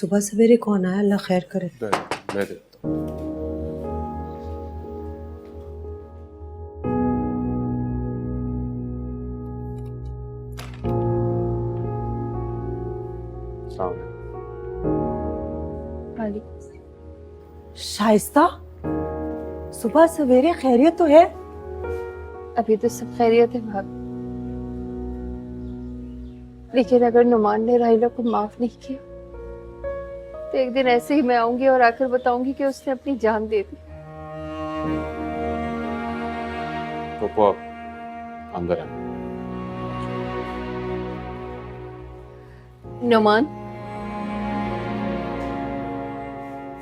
सुबह सवेरे कौन आया? अल्लाह खैर करे। मैं देता हूँ। शाइस्ता, सुबह सवेरे खैरियत तो है? अभी तो सब खैरियत है भाभी, लेकिन अगर नुमान ने राहिला को माफ नहीं किया तो एक दिन ऐसे ही मैं आऊंगी और आकर बताऊंगी कि उसने अपनी जान दे दी। पप्पू अंदर है। नुमान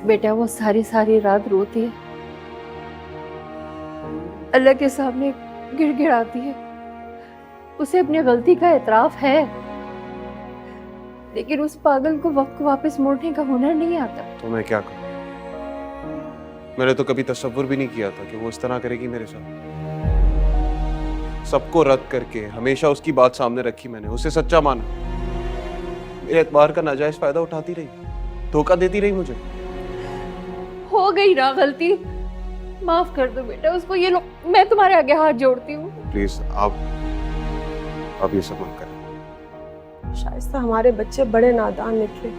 बेटा, वो सारी सारी रात रोती है, अल्लाह के सामने गिड़गिड़ाती है। उसे अपनी गलती का एतराफ है, लेकिन उस पागल को वक्त को वापस मोड़ने का हुनर नहीं आता। तो मैं क्या करूं? मैंने तो कभी तसव्वुर भी नहीं किया था कि वो इस तरह करेगी मेरे साथ। सबको रद्द करके हमेशा उसकी बात सामने रखी मैंने, उसे सच्चा माना, मेरे एतबार का नाजायज फायदा उठाती रही, धोखा देती रही मुझे। हो गई ना गलती, माफ कर दो बेटा उसको। ये लो, मैं तुम्हारे आगे हाथ जोड़ती हूँ। प्लीज आप ये सब मत करें। शाइस्ता, हमारे बच्चे बड़े नादान निकले,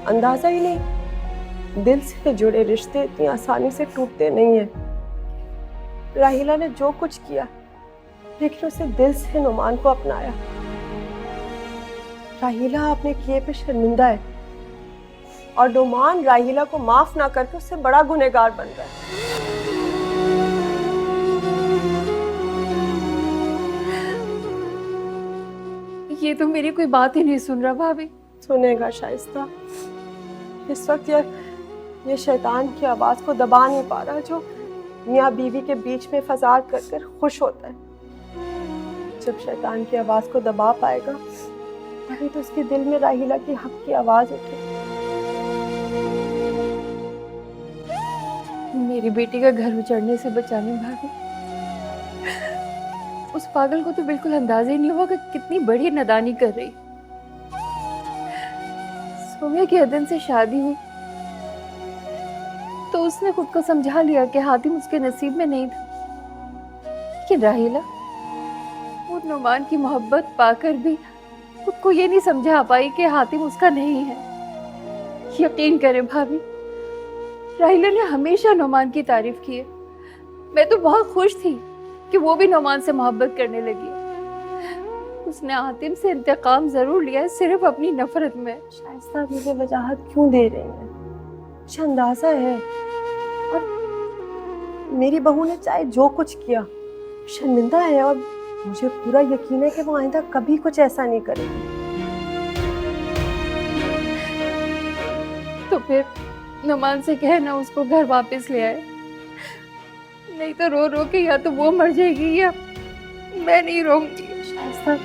अंदाजा ही नहीं। दिल से जुड़े रिश्ते इतनी आसानी से टूटते नहीं हैं। राहिला ने जो कुछ किया, लेकिन उसे दिल से नुमान को अपनाया। राहिला अपने किए पे शर्मिंदा है और नुमान राहिला को माफ ना करके उससे बड़ा गुनहगार बन रहा है। ये तो मेरी कोई बात ही नहीं सुन रहा भाभी। सुनेगा शाइस्ता, इस वक्त ये शैतान की आवाज को दबा नहीं पा रहा, जो मियाँ बीवी के बीच में फसाद कर कर खुश होता है। जब शैतान की आवाज को दबा पाएगा, तभी तो उसके दिल में राहिला की हक की आवाज उठेगी। मेरी बेटी का घर उजड़ने से बचाने भाभी, उस पागल को तो बिल्कुल अंदाजा ही नहीं हुआ कि कितनी बड़ी नादानी कर रही। सोम्या की अदन से शादी हुई तो उसने खुद को समझा लिया कि हातिम उसके नसीब में नहीं था, लेकिन राहिला वो नुमान की मोहब्बत पाकर भी खुद को ये नहीं समझा पाई कि हातिम उसका नहीं है। यकीन करें भाभी, राहिला ने हमेशा नुमान की तारीफ की है। मैं तो बहुत खुश थी कि वो भी नुमान से मोहब्बत करने लगी। उसने हातिम से इंतकाम जरूर लिया है, सिर्फ अपनी नफरत में। शाइस्ता, मुझे वजाहत क्यों दे रही है? मुझे अंदाजा है, और मेरी बहू ने चाहे जो कुछ किया, शर्मिंदा है, और मुझे पूरा यकीन है कि वो आइंदा कभी कुछ ऐसा नहीं करेगी। तो फिर नुमान से कहना उसको घर वापस ले आए, नहीं तो रो रो के या तो वो मर जाएगी या मैं नहीं रहूंगी। शाइस्ता